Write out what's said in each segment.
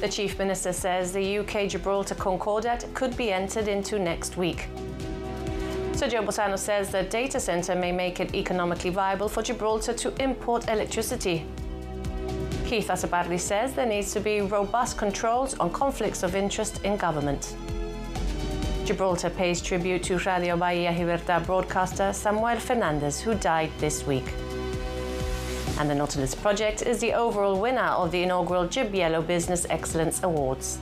The Chief Minister says the UK-Gibraltar Concordat could be entered into next week. Sergio Bossano says the data centre may make it economically viable for Gibraltar to import electricity. Keith Asabarri says there needs to be robust controls on conflicts of interest in government. Gibraltar pays tribute to Radio Bahia Libertad broadcaster Samuel Fernandez, who died this week. And the Nautilus project is the overall winner of the inaugural GBC Business Excellence Awards.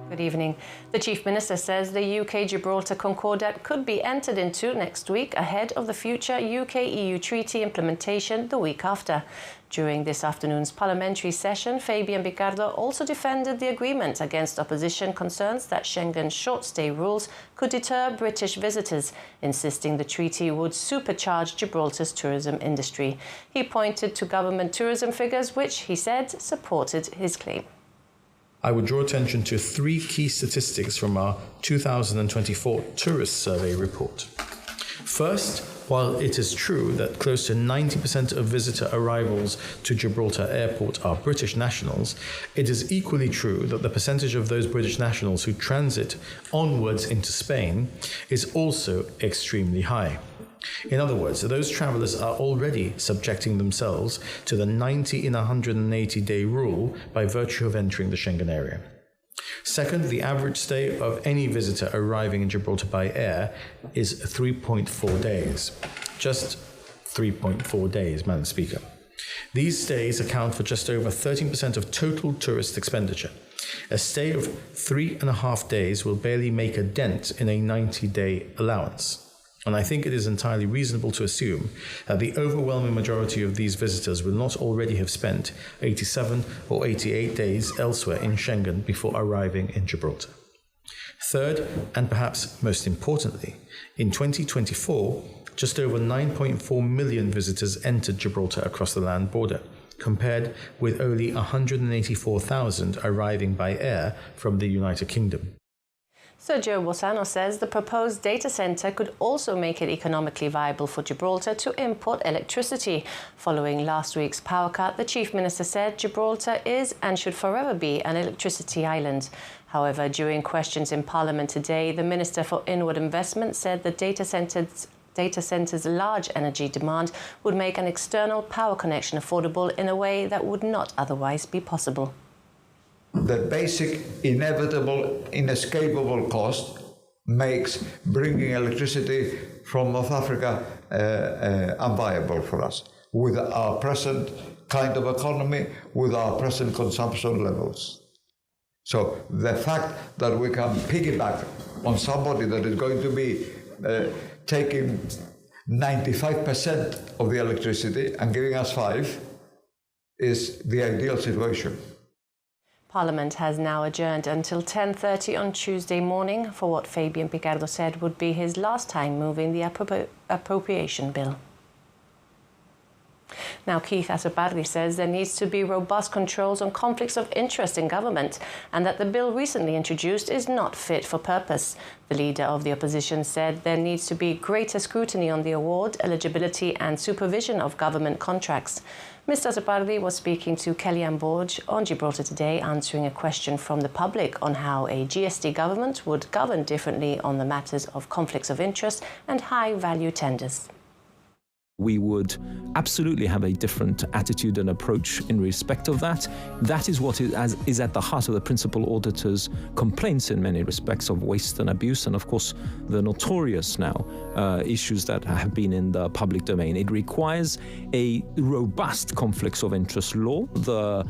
Good evening. The Chief Minister says the UK-Gibraltar Concordat could be entered into next week ahead of the future UK-EU treaty implementation the week after. During this afternoon's parliamentary session, Fabian Picardo also defended the agreement against opposition concerns that Schengen's short-stay rules could deter British visitors, insisting the treaty would supercharge Gibraltar's tourism industry. He pointed to government tourism figures which, he said, supported his claim. I would draw attention to three key statistics from our 2024 Tourist Survey report. First, while it is true that close to 90% of visitor arrivals to Gibraltar Airport are British nationals, it is equally true that the percentage of those British nationals who transit onwards into Spain is also extremely high. In other words, those travellers are already subjecting themselves to the 90 in 180-day rule by virtue of entering the Schengen area. Second, the average stay of any visitor arriving in Gibraltar by air is 3.4 days. Just 3.4 days, Madam Speaker. These stays account for just over 13% of total tourist expenditure. A stay of 3.5 days will barely make a dent in a 90-day allowance. And I think it is entirely reasonable to assume that the overwhelming majority of these visitors will not already have spent 87 or 88 days elsewhere in Schengen before arriving in Gibraltar. Third, and perhaps most importantly, in 2024, just over 9.4 million visitors entered Gibraltar across the land border, compared with only 184,000 arriving by air from the United Kingdom. Sergio Bossano says the proposed data centre could also make it economically viable for Gibraltar to import electricity. Following last week's power cut, the Chief Minister said Gibraltar is and should forever be an electricity island. However, during questions in Parliament today, the Minister for Inward Investment said the data centre's large energy demand would make an external power connection affordable in a way that would not otherwise be possible. The basic, inevitable, inescapable cost makes bringing electricity from North Africa unviable for us, with our present kind of economy, with our present consumption levels. So the fact that we can piggyback on somebody that is going to be taking 95% of the electricity and giving us 5% is the ideal situation. Parliament has now adjourned until 10:30 on Tuesday morning for what Fabian Picardo said would be his last time moving the appropriation bill. Now, Keith Asabarri says there needs to be robust controls on conflicts of interest in government and that the bill recently introduced is not fit for purpose. The leader of the opposition said there needs to be greater scrutiny on the award, eligibility and supervision of government contracts. Mr. Asabarri was speaking to Kellyanne Borge on Gibraltar Today, answering a question from the public on how a GST government would govern differently on the matters of conflicts of interest and high-value tenders. We would absolutely have a different attitude and approach in respect of that. That is what is at the heart of the principal auditor's complaints in many respects of waste and abuse, and of course the notorious now issues that have been in the public domain. It requires a robust conflicts of interest law. The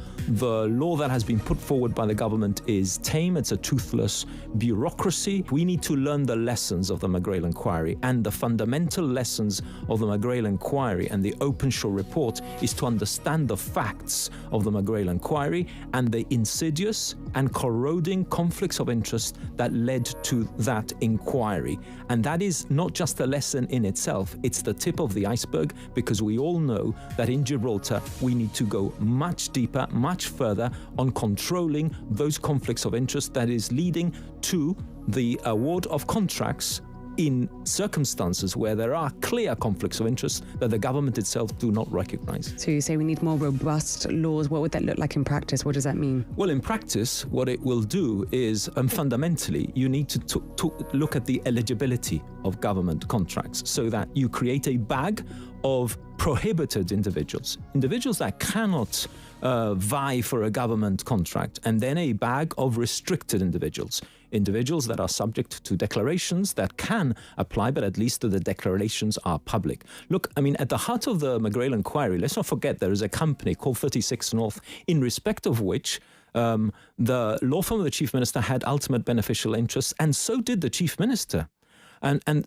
law that has been put forward by the government is tame. It's a toothless bureaucracy. We need to learn the lessons of the McGrail inquiry, and the fundamental lessons of the McGrail inquiry inquiry and the Open Show report is to understand the facts of the McGrail inquiry and the insidious and corroding conflicts of interest that led to that inquiry. And that is not just a lesson in itself, it's the tip of the iceberg, because we all know that in Gibraltar we need to go much deeper, much further on controlling those conflicts of interest that is leading to the award of contracts in circumstances where there are clear conflicts of interest that the government itself do not recognize. So you say we need more robust laws. What would that look like in practice? What does that mean? Well, in practice, what it will do is fundamentally, you need to look at the eligibility of government contracts so that you create a bag of prohibited individuals that cannot vie for a government contract, and then a bag of restricted individuals that are subject to declarations that can apply, but at least the declarations are public. Look, I mean, at the heart of the McGrail inquiry, let's not forget there is a company called 36 North, in respect of which the law firm of the Chief Minister had ultimate beneficial interests, and so did the Chief Minister. And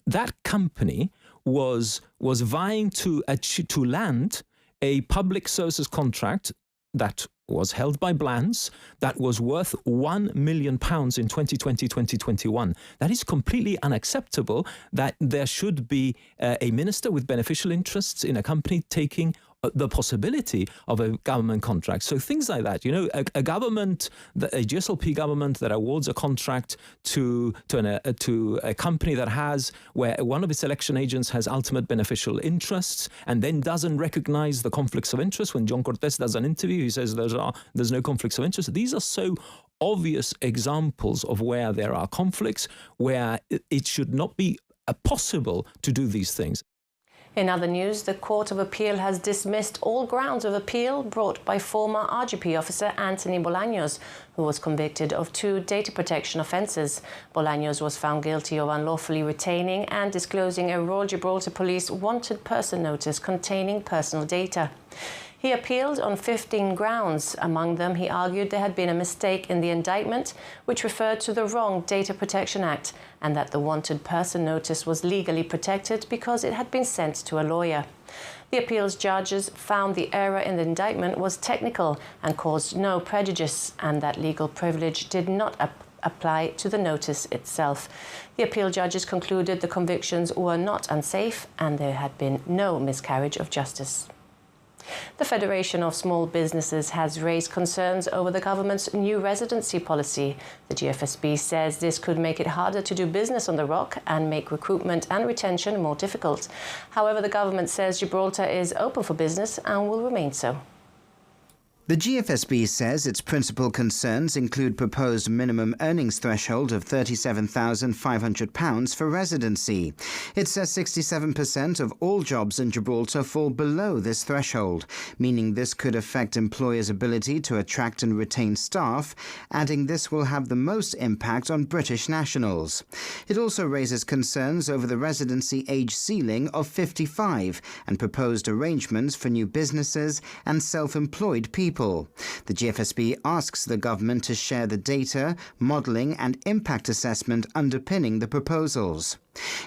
that company was vying to land a public services contract that was held by Blands that was worth £1 million in 2020-2021. That is completely unacceptable that there should be a minister with beneficial interests in a company taking the possibility of a government contract. So things like that, a government, a GSLP government that awards a contract to a company that has, where one of its election agents has ultimate beneficial interests and then doesn't recognize the conflicts of interest. When John Cortes does an interview, he says there's no conflicts of interest. These are so obvious examples of where there are conflicts, where it should not be possible to do these things. In other news, the Court of Appeal has dismissed all grounds of appeal brought by former RGP officer Anthony Bolaños, who was convicted of 2 data protection offences. Bolaños was found guilty of unlawfully retaining and disclosing a Royal Gibraltar Police wanted person notice containing personal data. He appealed on 15 grounds. Among them, he argued there had been a mistake in the indictment, which referred to the wrong Data Protection Act, and that the wanted person notice was legally protected because it had been sent to a lawyer. The appeals judges found the error in the indictment was technical and caused no prejudice, and that legal privilege did not apply to the notice itself. The appeal judges concluded the convictions were not unsafe and there had been no miscarriage of justice. The Federation of Small Businesses has raised concerns over the government's new residency policy. The GFSB says this could make it harder to do business on the Rock and make recruitment and retention more difficult. However, the government says Gibraltar is open for business and will remain so. The GFSB says its principal concerns include proposed minimum earnings threshold of £37,500 for residency. It says 67% of all jobs in Gibraltar fall below this threshold, meaning this could affect employers' ability to attract and retain staff, adding this will have the most impact on British nationals. It also raises concerns over the residency age ceiling of 55 and proposed arrangements for new businesses and self-employed people. The GFSB asks the government to share the data, modelling and impact assessment underpinning the proposals.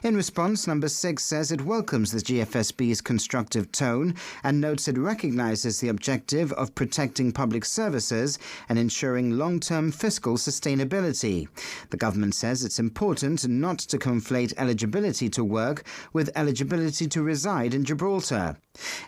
In response, Number 6 says it welcomes the GFSB's constructive tone and notes it recognises the objective of protecting public services and ensuring long-term fiscal sustainability. The government says it's important not to conflate eligibility to work with eligibility to reside in Gibraltar.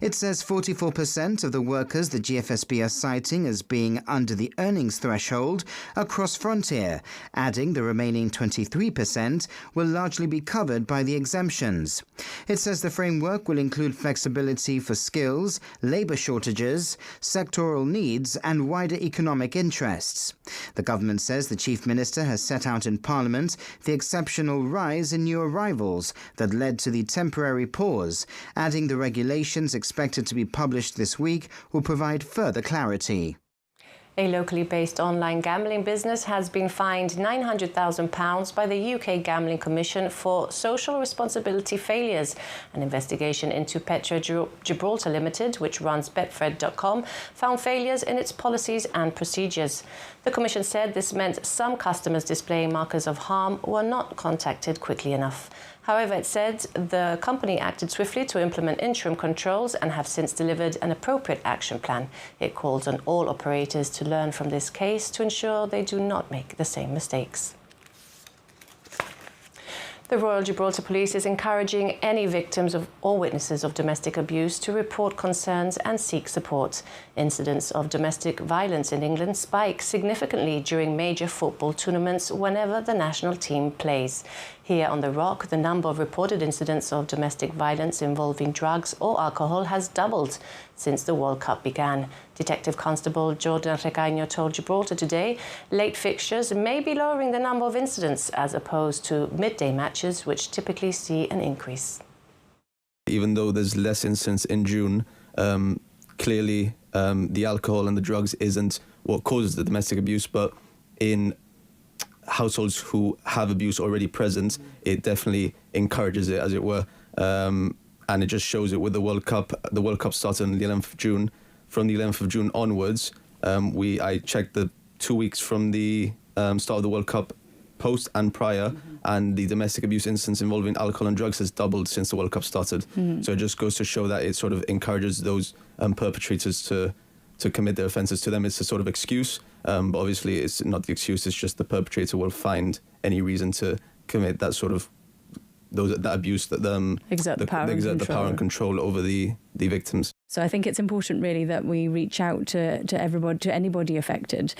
It says 44% of the workers the GFSB are citing as being under the earnings threshold are cross-frontier, adding the remaining 23% will largely be covered by the exemptions. It says the framework will include flexibility for skills, labour shortages, sectoral needs and wider economic interests. The government says the Chief Minister has set out in Parliament the exceptional rise in new arrivals that led to the temporary pause, adding the regulations expected to be published this week will provide further clarity. A locally based online gambling business has been fined £900,000 by the UK Gambling Commission for social responsibility failures. An investigation into Petra Gibraltar Limited, which runs Betfred.com, found failures in its policies and procedures. The Commission said this meant some customers displaying markers of harm were not contacted quickly enough. However, it said the company acted swiftly to implement interim controls and have since delivered an appropriate action plan. It calls on all operators to learn from this case to ensure they do not make the same mistakes. The Royal Gibraltar Police is encouraging any victims of or witnesses of domestic abuse to report concerns and seek support. Incidents of domestic violence in England spike significantly during major football tournaments whenever the national team plays. Here on the Rock, the number of reported incidents of domestic violence involving drugs or alcohol has doubled since the World Cup began. Detective Constable Jordan Recaño told Gibraltar Today late fixtures may be lowering the number of incidents as opposed to midday matches, which typically see an increase. Even though there's less incidents in June, clearly the alcohol and the drugs isn't what causes the domestic abuse, but in households who have abuse already present, it definitely encourages it, as it were. And it just shows it with the World Cup. The World Cup started on the 11th of June. From the 11th of June onwards, I checked the 2 weeks from the start of the World Cup, post and prior, and the domestic abuse incidents involving alcohol and drugs has doubled since the World Cup started. So it just goes to show that it sort of encourages those perpetrators to commit their offences. To them, it's a sort of excuse, but obviously it's not the excuse, it's just the perpetrator will find any reason to commit that sort of that abuse, that exert the power and control over the victims. So I think it's important really that we reach out to everybody, to anybody affected,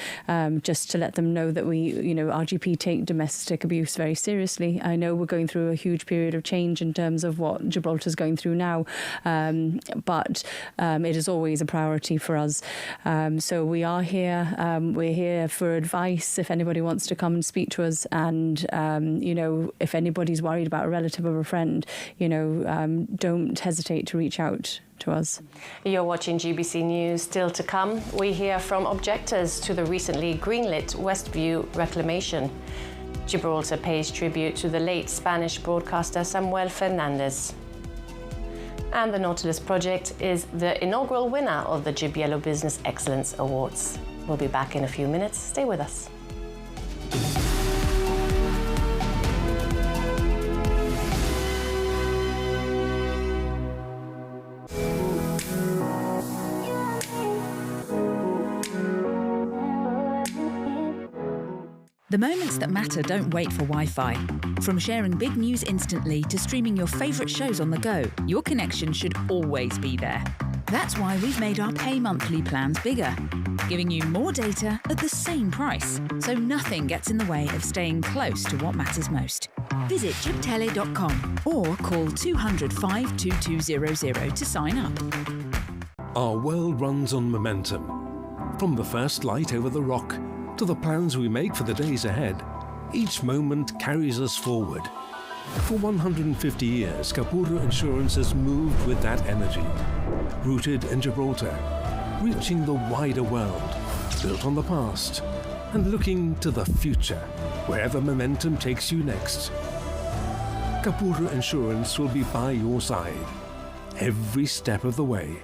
just to let them know that we, RGP take domestic abuse very seriously. I know we're going through a huge period of change in terms of what Gibraltar's going through now, but it is always a priority for us. So we are here. We're here for advice if anybody wants to come and speak to us, and if anybody's worried about a relative or a friend, don't hesitate to reach out to us. You're watching GBC News. Still to come, we hear from objectors to the recently greenlit Westview reclamation. Gibraltar pays tribute to the late Spanish broadcaster Samuel Fernandez. And the Nautilus Project is the inaugural winner of the GBL Business Excellence Awards. We'll be back in a few minutes. Stay with us. The moments that matter don't wait for Wi-Fi. From sharing big news instantly to streaming your favourite shows on the go, your connection should always be there. That's why we've made our pay monthly plans bigger, giving you more data at the same price, so nothing gets in the way of staying close to what matters most. Visit gibtele.com or call 200 52200 to sign up. Our world runs on momentum. From the first light over the rock to the plans we make for the days ahead, each moment carries us forward. For 150 years, Capurro Insurance has moved with that energy. Rooted in Gibraltar, reaching the wider world, built on the past, and looking to the future, wherever momentum takes you next. Capurro Insurance will be by your side, every step of the way.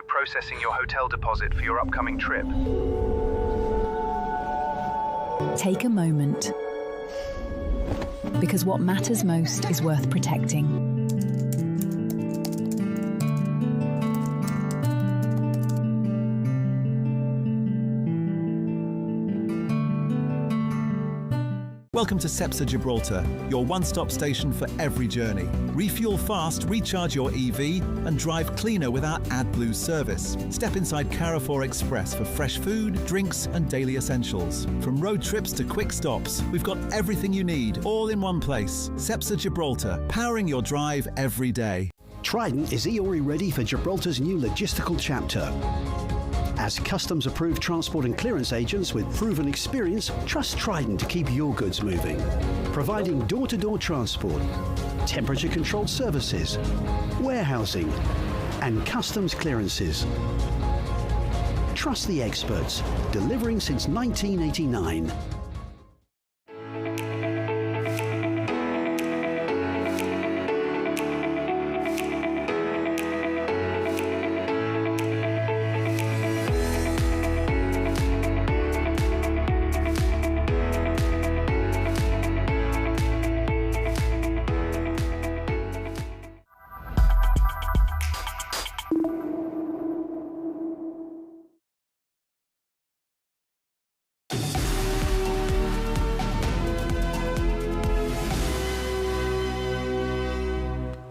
Processing your hotel deposit for your upcoming trip. Take a moment, because what matters most is worth protecting. Welcome to Cepsa Gibraltar, your one-stop station for every journey. Refuel fast, recharge your EV, and drive cleaner with our AdBlue service. Step inside Carrefour Express for fresh food, drinks, and daily essentials. From road trips to quick stops, we've got everything you need, all in one place. Cepsa Gibraltar, powering your drive every day. Trident is EORI ready for Gibraltar's new logistical chapter. As customs-approved transport and clearance agents with proven experience, trust Trident to keep your goods moving. Providing door-to-door transport, temperature-controlled services, warehousing, and customs clearances. Trust the experts, delivering since 1989.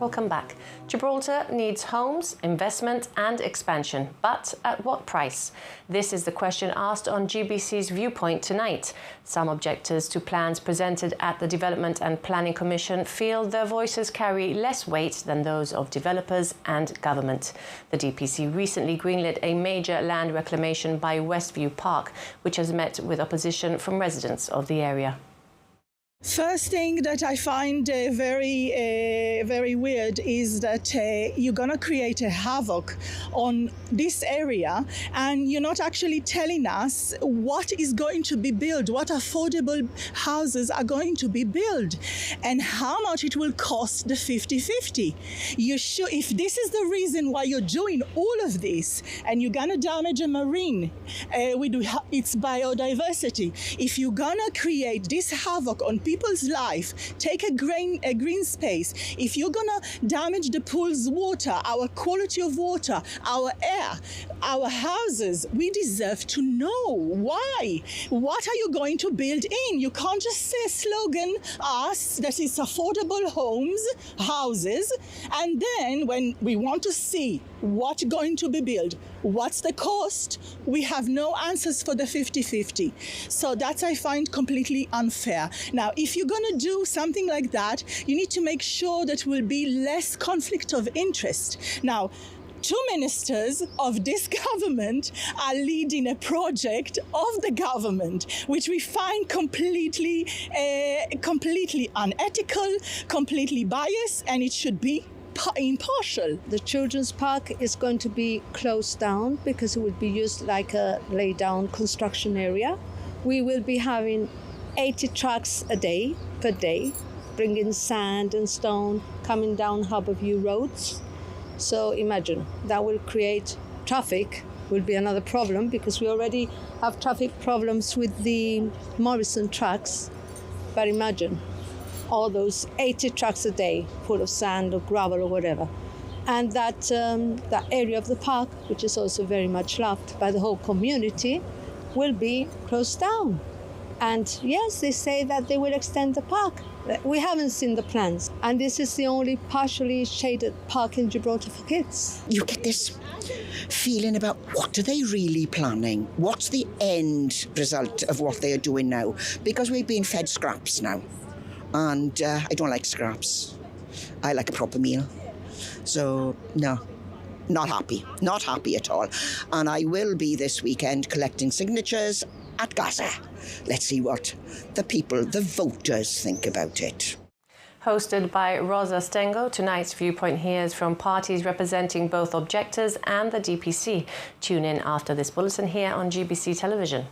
We'll come back. Gibraltar needs homes, investment and expansion, but at what price? This is the question asked on GBC's Viewpoint tonight. Some objectors to plans presented at the Development and Planning Commission feel their voices carry less weight than those of developers and government. The DPC recently greenlit a major land reclamation by Westview Park, which has met with opposition from residents of the area. First thing that I find very weird is that you're going to create a havoc on this area and you're not actually telling us what is going to be built, what affordable houses are going to be built and how much it will cost the 50-50. If this is the reason why you're doing all of this and you're going to damage a marine with its biodiversity, if you're going to create this havoc on people's life, take a green space. If you're gonna damage the pool's water, our quality of water, our air, our houses, we deserve to know why. What are you going to build in? You can't just say slogan us that it's affordable houses, and then when we want to see what's going to be built, what's the cost, we have no answers for the 50-50. So that I find completely unfair. Now, if you're going to do something like that, you need to make sure that will be less conflict of interest. Now, 2 ministers of this government are leading a project of the government, which we find completely unethical, completely biased, and it should be impartial. The children's park is going to be closed down because it will be used like a lay-down construction area. We will be having 80 trucks per day, bringing sand and stone, coming down Harbourview roads. So imagine, that will create traffic, will be another problem because we already have traffic problems with the Morrison trucks. But imagine all those 80 trucks a day full of sand or gravel or whatever. And that area of the park, which is also very much loved by the whole community, will be closed down. And yes, they say that they will extend the park. We haven't seen the plans. And this is the only partially shaded park in Gibraltar for kids. You get this feeling about what are they really planning? What's the end result of what they are doing now? Because we've been fed scraps now. And I don't like scraps. I like a proper meal. So, no, not happy at all. And I will be this weekend collecting signatures at Gaza. Let's see what the people, the voters, think about it. Hosted by Rosa Stengo, tonight's Viewpoint hears from parties representing both objectors and the DPC. Tune in after this bulletin here on GBC television.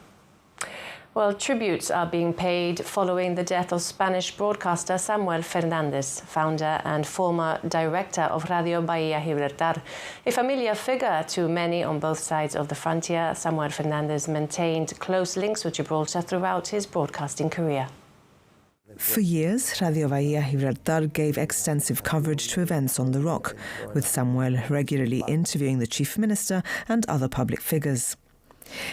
Well, tributes are being paid following the death of Spanish broadcaster Samuel Fernández, founder and former director of Radio Bahía Gibraltar. A familiar figure to many on both sides of the frontier, Samuel Fernández maintained close links with Gibraltar throughout his broadcasting career. For years, Radio Bahía Gibraltar gave extensive coverage to events on the Rock, with Samuel regularly interviewing the Chief Minister and other public figures.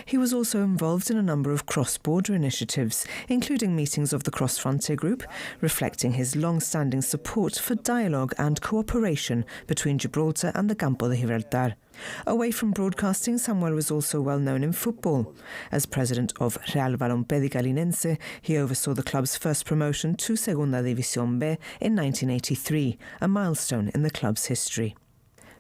He was also involved in a number of cross-border initiatives, including meetings of the Cross Frontier Group, reflecting his long-standing support for dialogue and cooperation between Gibraltar and the Campo de Gibraltar. Away from broadcasting, Samuel was also well known in football. As president of Real Balompédica Linense, he oversaw the club's first promotion to Segunda División B in 1983, a milestone in the club's history.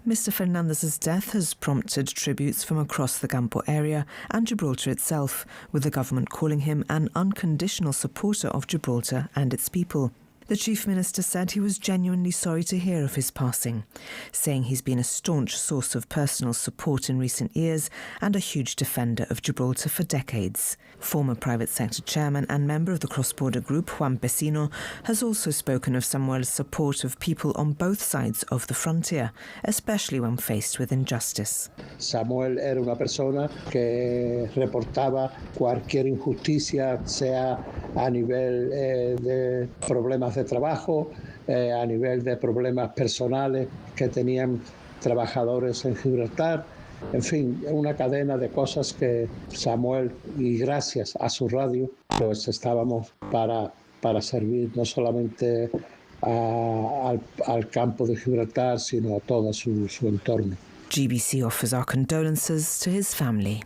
Mr. Fernández's death has prompted tributes from across the Campo area and Gibraltar itself, with the government calling him an unconditional supporter of Gibraltar and its people. The Chief Minister said he was genuinely sorry to hear of his passing, saying he's been a staunch source of personal support in recent years and a huge defender of Gibraltar for decades. Former private sector chairman and member of the cross-border group, Juan Pesino, has also spoken of Samuel's support of people on both sides of the frontier, especially when faced with injustice. Samuel era una persona que reportaba cualquier injusticia, sea a nivel de problemas de trabajo, a nivel de problemas personales que tenían trabajadores en Gibraltar. En fin, una cadena de cosas que Samuel, y gracias a su radio, pues estábamos para servir no solamente al campo de Gibraltar, sino a todo su entorno. GBC offers our condolences to his family.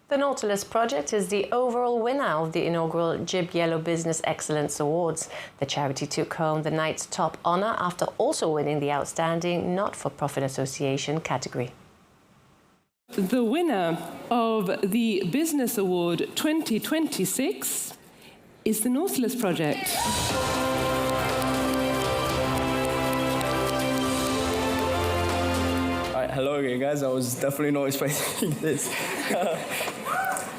The Nautilus project is the overall winner of the inaugural Gib Yellow Business Excellence Awards. The charity took home the night's top honour after also winning the Outstanding Not-for-Profit Association category. The winner of the Business Award 2026 is the Nautilus project. Hello again, guys. I was definitely not expecting this.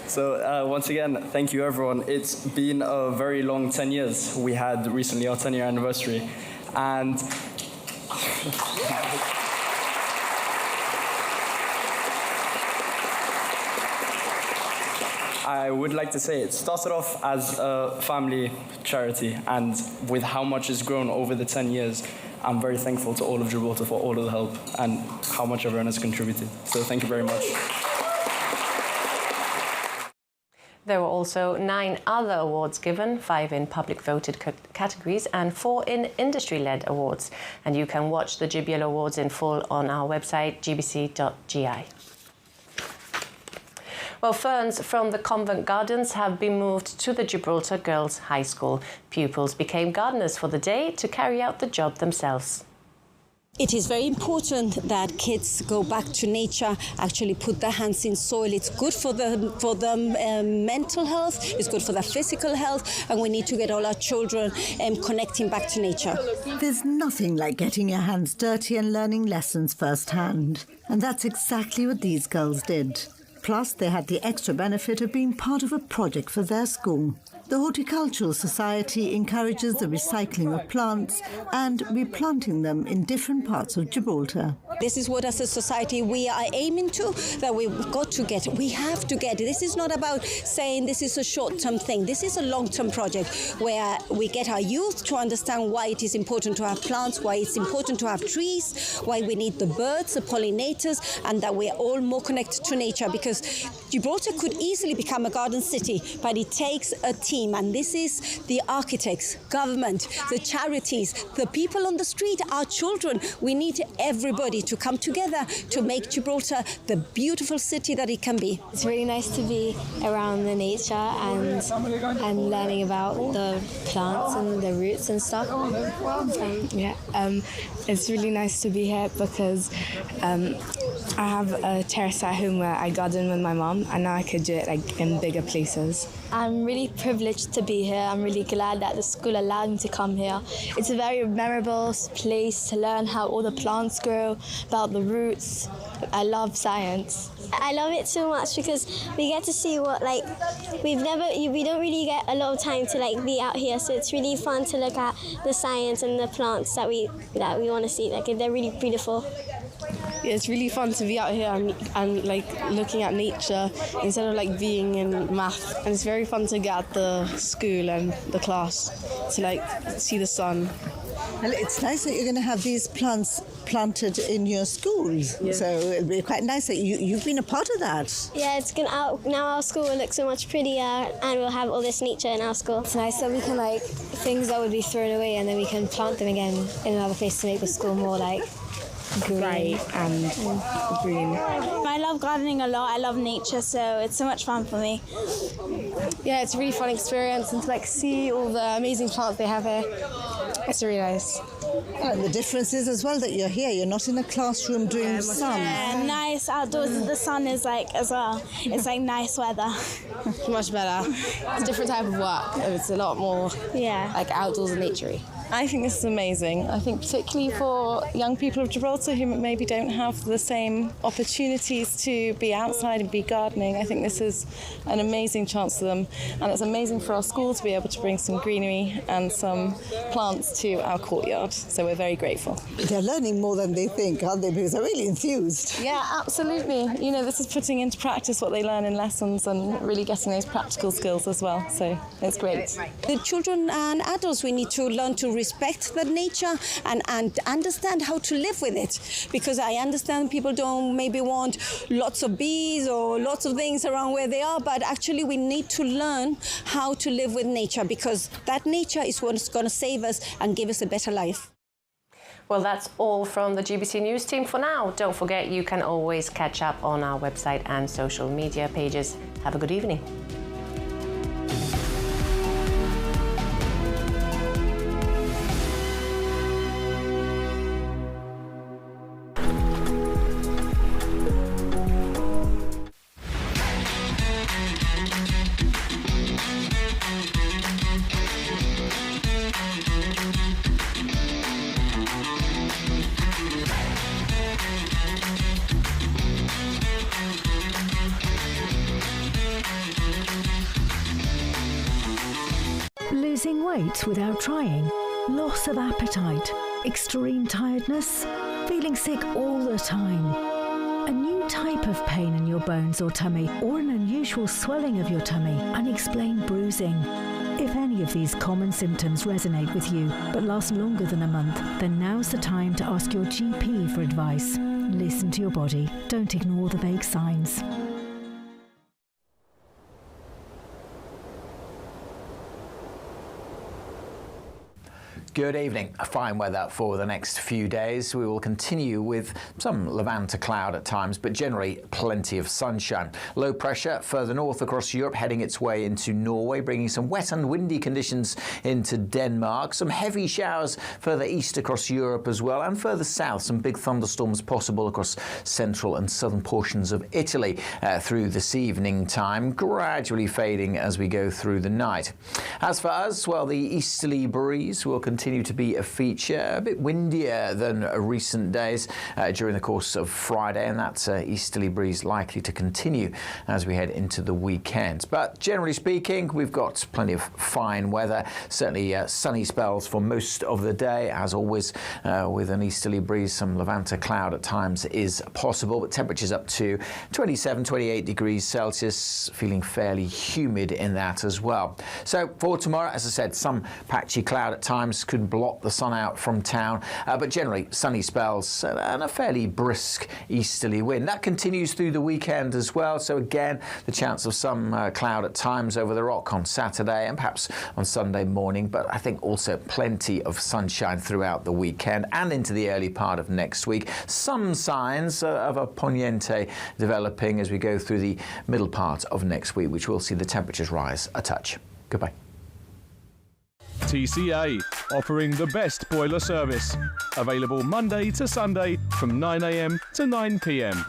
So once again, thank you, everyone. It's been a very long 10 years. We had recently our 10-year anniversary. And I would like to say it started off as a family charity, and with how much it's grown over the 10 years, I'm very thankful to all of Gibraltar for all of the help and how much everyone has contributed. So thank you very much. There were also 9 other awards given, 5 in public voted categories and 4 in industry-led awards. And you can watch the Gib Yellow Awards in full on our website, gbc.gi. Well, ferns from the convent gardens have been moved to the Gibraltar Girls' High School. Pupils became gardeners for the day to carry out the job themselves. It is very important that kids go back to nature, actually put their hands in soil. It's good for the mental health, it's good for their physical health, and we need to get all our children connecting back to nature. There's nothing like getting your hands dirty and learning lessons firsthand. And that's exactly what these girls did. Plus, they had the extra benefit of being part of a project for their school. The Horticultural Society encourages the recycling of plants and replanting them in different parts of Gibraltar. This is what, as a society, we are aiming to, that we have to get. This is not about saying this is a short-term thing. This is a long-term project where we get our youth to understand why it is important to have plants, why it's important to have trees, why we need the birds, the pollinators, and that we are all more connected to nature, because Gibraltar could easily become a garden city, but it takes a team. And this is the architects, government, the charities, the people on the street, our children. We need everybody to come together to make Gibraltar the beautiful city that it can be. It's really nice to be around the nature and learning about the plants and the roots and stuff. It's really nice to be here because I have a terrace at home where I garden with my mum, and now I could do it in bigger places. I'm really privileged to be here. I'm really glad that the school allowed me to come here. It's a very memorable place to learn how all the plants grow, about the roots. I love science. I love it so much because we get to see what we don't really get a lot of time to be out here, so it's really fun to look at the science and the plants that we want to see. They're really beautiful. Yeah, it's really fun to be out here and looking at nature instead of being in math. And it's very fun to get at the school and the class to see the sun. Well, it's nice that you're going to have these plants planted in your schools. Yeah. So it'll be quite nice that you've been a part of that. Yeah, now our school will look so much prettier, and we'll have all this nature in our school. It's nice that we can things that would be thrown away, and then we can plant them again in another place to make the school more green and green. I love gardening a lot. I love nature, so it's so much fun for me. Yeah, it's a really fun experience, and to see all the amazing plants they have here. It's really nice. And the difference is as well that you're here. You're not in a classroom doing the sun. Yeah, nice outdoors. The sun is as well. It's nice weather. Much better. It's a different type of work. It's a lot more outdoors and naturey. I think this is amazing. I think particularly for young people of Gibraltar who maybe don't have the same opportunities to be outside and be gardening, I think this is an amazing chance for them. And it's amazing for our school to be able to bring some greenery and some plants to our courtyard. So we're very grateful. They're learning more than they think, aren't they? Because they're really enthused. Yeah, absolutely. This is putting into practice what they learn in lessons and really getting those practical skills as well. So it's great. The children and adults, we need to learn to respect that nature and understand how to live with it. Because I understand people don't maybe want lots of bees or lots of things around where they are, but actually we need to learn how to live with nature, because that nature is what's going to save us and give us a better life. Well, that's all from the GBC News team for now. Don't forget, you can always catch up on our website and social media pages. Have a good evening. Losing weight without trying, loss of appetite, extreme tiredness, feeling sick all the time, a new type of pain in your bones or tummy, or an unusual swelling of your tummy, unexplained bruising. If any of these common symptoms resonate with you but last longer than a month, then now's the time to ask your GP for advice. Listen to your body. Don't ignore the vague signs. Good evening. Fine weather for the next few days. We will continue with some Levanta cloud at times, but generally plenty of sunshine. Low pressure further north across Europe, heading its way into Norway, bringing some wet and windy conditions into Denmark. Some heavy showers further east across Europe as well, and further south, some big thunderstorms possible across central and southern portions of Italy through this evening time, gradually fading as we go through the night. As for us, well, the easterly breeze will continue to be a feature, a bit windier than recent days during the course of Friday, and that easterly breeze likely to continue as we head into the weekend. But generally speaking, we've got plenty of fine weather, certainly sunny spells for most of the day. As always, with an easterly breeze, some Levanta cloud at times is possible, but temperatures up to 27, 28 degrees Celsius, feeling fairly humid in that as well. So for tomorrow, as I said, some patchy cloud at times could blot the sun out from town, but generally sunny spells and a fairly brisk easterly wind. That continues through the weekend as well, so again the chance of some cloud at times over the rock on Saturday and perhaps on Sunday morning, but I think also plenty of sunshine throughout the weekend and into the early part of next week. Some signs of a poniente developing as we go through the middle part of next week, which will see the temperatures rise a touch. Goodbye. TCA, offering the best boiler service. Available Monday to Sunday from 9 a.m. to 9 p.m.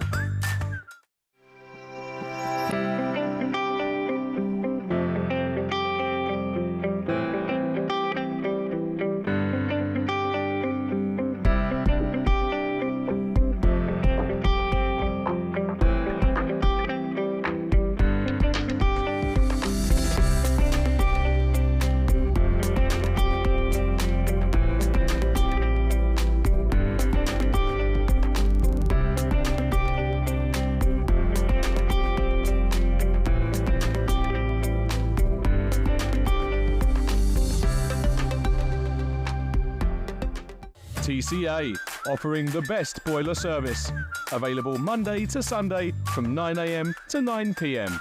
TCA, offering the best boiler service. Available Monday to Sunday from 9 a.m. to 9 p.m.